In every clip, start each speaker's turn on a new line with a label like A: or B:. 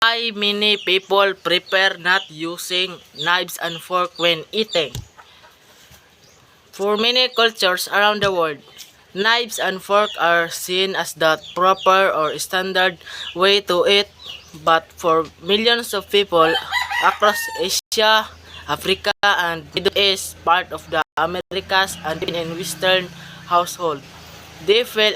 A: Why many people prefer not using knives and fork when eating? For many cultures around the world, knives and forks are seen as the proper or standard way to eat, but for millions of people across Asia, Africa, and Middle East, part of the Americas, and in Western household, they feel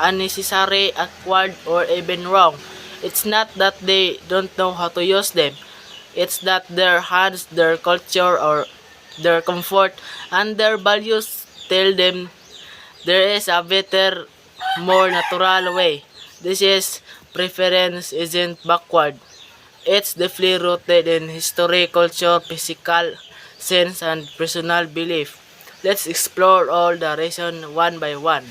A: unnecessary, awkward, or even wrong. It's not that they don't know how to use them. It's that their hands, their culture, or their comfort, and their values tell them there is a better, more natural way. This is preference isn't backward. It's deeply rooted in history, culture, physical sense, and personal belief. Let's explore all the reasons one by one.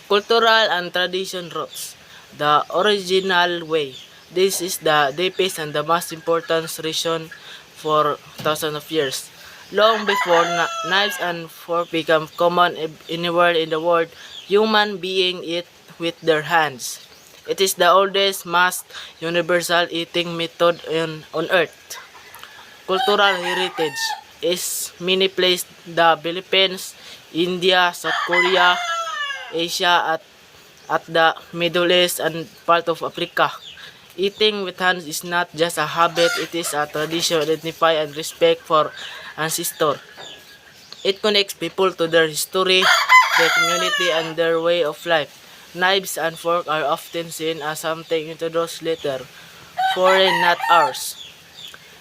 A: Cultural and tradition roots. The original way. This is the deepest and the most important reason for thousands of years. Long before knives and forks became common anywhere in the world, human beings eat with their hands. It is the oldest, most universal eating method on earth. Cultural heritage is many places the Philippines, India, South Korea, Asia at the Middle East and part of Africa. Eating with hands is not just a habit, it is a tradition, identify and respect for ancestors. It connects people to their history, their community, and their way of life. Knives and forks are often seen as something introduced later, foreign, not ours.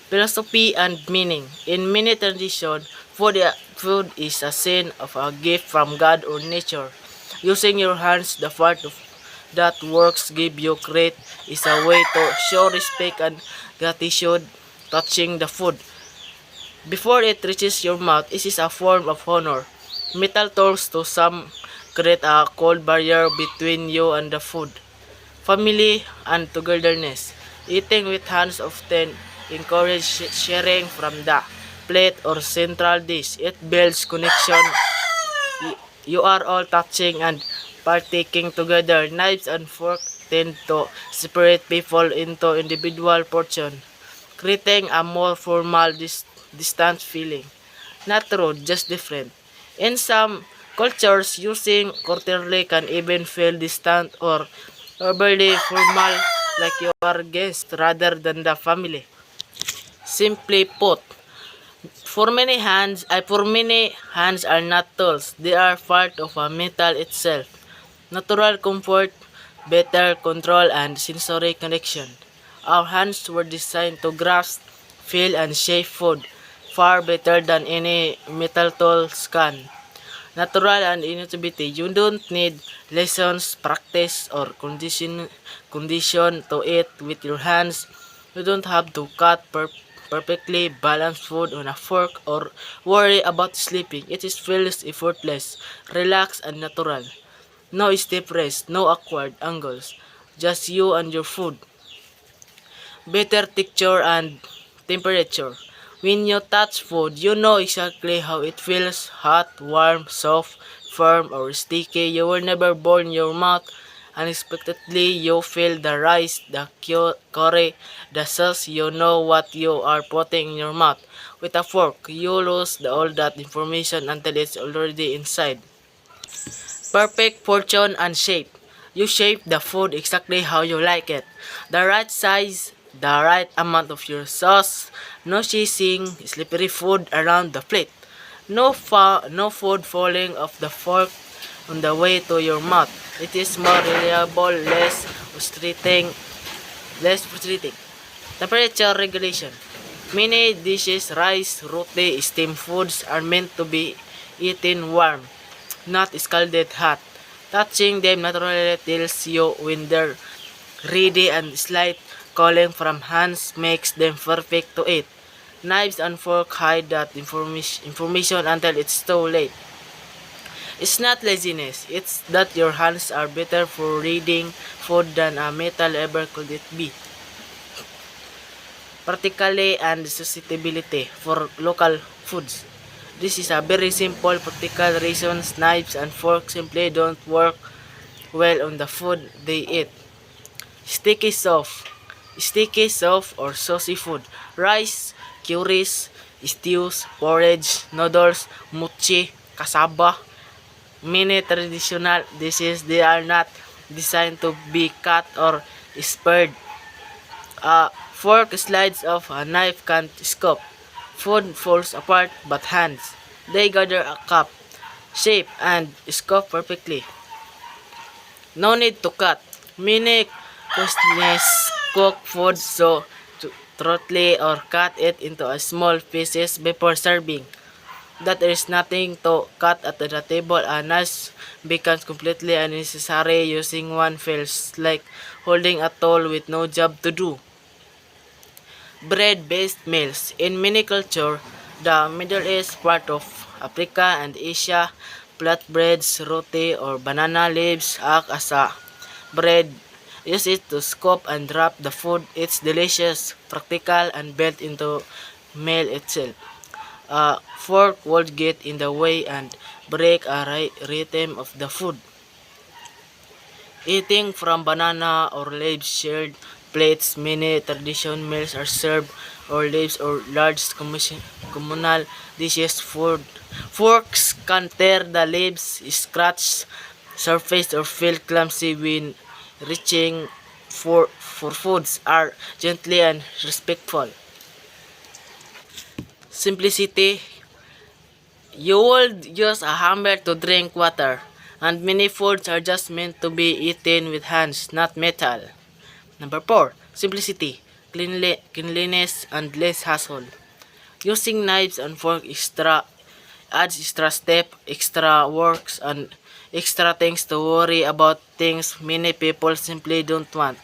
A: Philosophy and meaning. In many traditions, food is a sign of a gift from God or nature. Using your hands, the part of that works give you credit, is a way to show respect and gratitude. Touching the food before it reaches your mouth, it is a form of honor. Metal tools to some create a cold barrier between you and the food. Family and togetherness. Eating with hands often encourage sharing from the plate or central dish. It builds connection. You are all touching and partaking together. Knives and forks tend to separate people into individual portions, creating a more formal, distant feeling. Not rude, just different. In some cultures, using quarterly can even feel distant or overly formal, like you are guest rather than the family. Simply put, for many hands are not tools; they are part of a metal itself. Natural comfort, better control, and sensory connection. Our hands were designed to grasp, feel, and shape food far better than any metal tools can. Natural and intuitivity. You don't need lessons, practice, or condition to eat with your hands. You don't have to cut perfectly balanced food on a fork or worry about sleeping. It is feels effortless, relaxed, and natural. No stiff press, no awkward angles. Just you and your food. Better texture and temperature. When you touch food, you know exactly how it feels, hot, warm, soft, firm, or sticky. You were never born in your mouth. Unexpectedly, you feel the rice, the curry, the sauce. You know what you are putting in your mouth. With a fork, you lose all that information until it's already inside. Perfect portion and shape. You shape the food exactly how you like it. The right size, the right amount of your sauce, no chasing slippery food around the plate. No food falling off the fork on the way to your mouth. It is more reliable, less frustrating. Temperature regulation. Many dishes, rice, roti, steamed foods are meant to be eaten warm, not scalded hot. Touching them naturally tells you when they're ready, and slight calling from hands makes them perfect to eat. Knives and forks hide that information until it's too late. It's not laziness, it's that your hands are better for reading food than a metal ever could it be. Practically and sustainability for local foods. This is a very simple practical reasons knives and forks simply don't work well on the food they eat. Sticky soft. Sticky soft or saucy food. Rice, curries, stews, porridge, noodles, mochi, kasaba. Many traditional dishes they are not designed to be cut or spread. A fork slides off, a knife can't scoop. Food falls apart but hands. They gather a cup, shape, and scoop perfectly. No need to cut. Many cuisines cook food so thoroughly or cut it into a small pieces before serving. That there is nothing to cut at the table and knives becomes completely unnecessary using one feels like holding a tool with no job to do. Bread-based meals. In many cultures, the Middle East, part of Africa and Asia, flatbreads, roti, or banana leaves act as a bread. Use it to scoop and wrap the food. It's delicious, practical, and built into meal itself. A fork would get in the way and break a rhythm of the food. Eating from banana or leaves shared plates, many traditional meals are served or leaves or large communal dishes. Forks can tear the leaves, scratch surface or feel clumsy when reaching for foods are gently and respectful. Simplicity. You would use a hammer to drink water, and many foods are just meant to be eaten with hands, not metal. Number 4. Simplicity, cleanliness, and less hassle. Using knives and fork adds extra step, extra works, and extra things to worry about things many people simply don't want.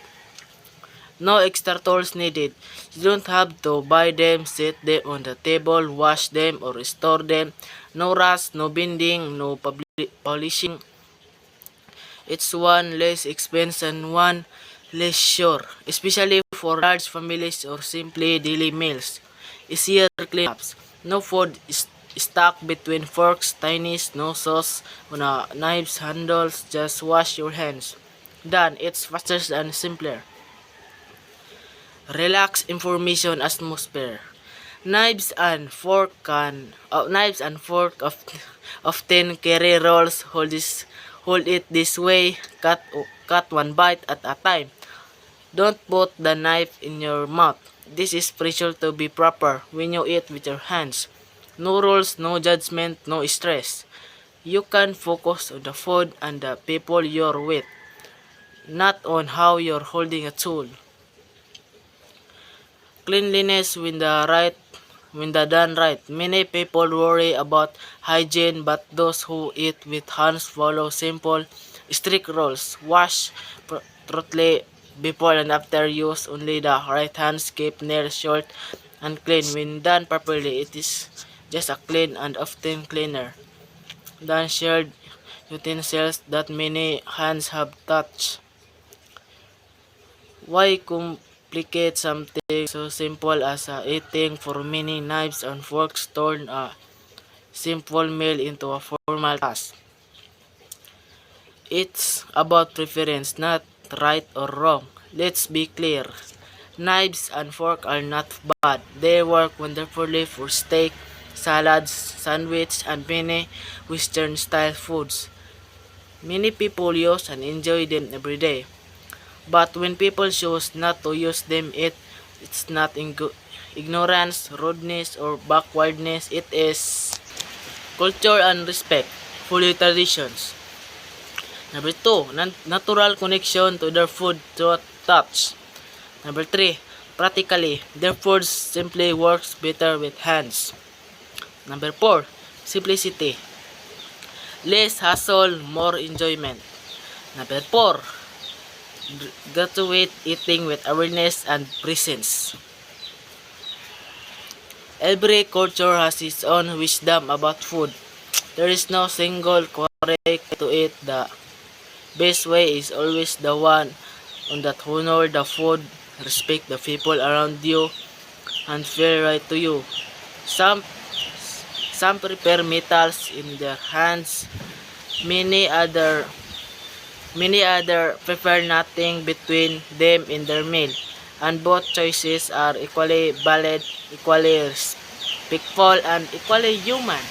A: No extra tools needed. You don't have to buy them, set them on the table, wash them, or store them. No rust, no bending, no polishing. It's one less expense and one less sure, especially for large families or simply daily meals. Easier cleanups. No food is stuck between forks, tinies, no sauce on a knife's handles. Just wash your hands. Done. It's faster and simpler. Relax information atmosphere. Knives and fork often carry rolls. Hold it this way. Cut one bite at a time. Don't put the knife in your mouth. This is crucial to be proper when you eat with your hands. No rules, no judgment, no stress. You can focus on the food and the people you're with, not on how you're holding a tool. Cleanliness when the done right. Many people worry about hygiene, but those who eat with hands follow simple, strict rules. Wash thoroughly before and after use. Only the right hands keep nails short and clean. When done properly, it is just a clean and often cleaner than shared utensils that many hands have touched. Why complicate something so simple as eating for many knives and forks turn a simple meal into a formal task? It's about preference, not right or wrong. Let's be clear. Knives and forks are not bad. They work wonderfully for steak, salads, sandwiches, and many Western style foods. Many people use and enjoy them every day. But when people choose not to use them, it's not ignorance, rudeness, or backwardness. It is culture and respect for the traditions. Number 2, natural connection to their food through touch. Number 3, practically, their food simply works better with hands. Number 4, simplicity. Less hassle, more enjoyment. Number 4, graduate eating with awareness and presence. Every culture has its own wisdom about food. There is no single correct way to eat. The best way is always the one on that honor the food, respect the people around you, and feel right to you. Some prepare metals in their hands, many other Many other prefer nothing between them in their meal, and both choices are equally valid, equally respectful, and equally human.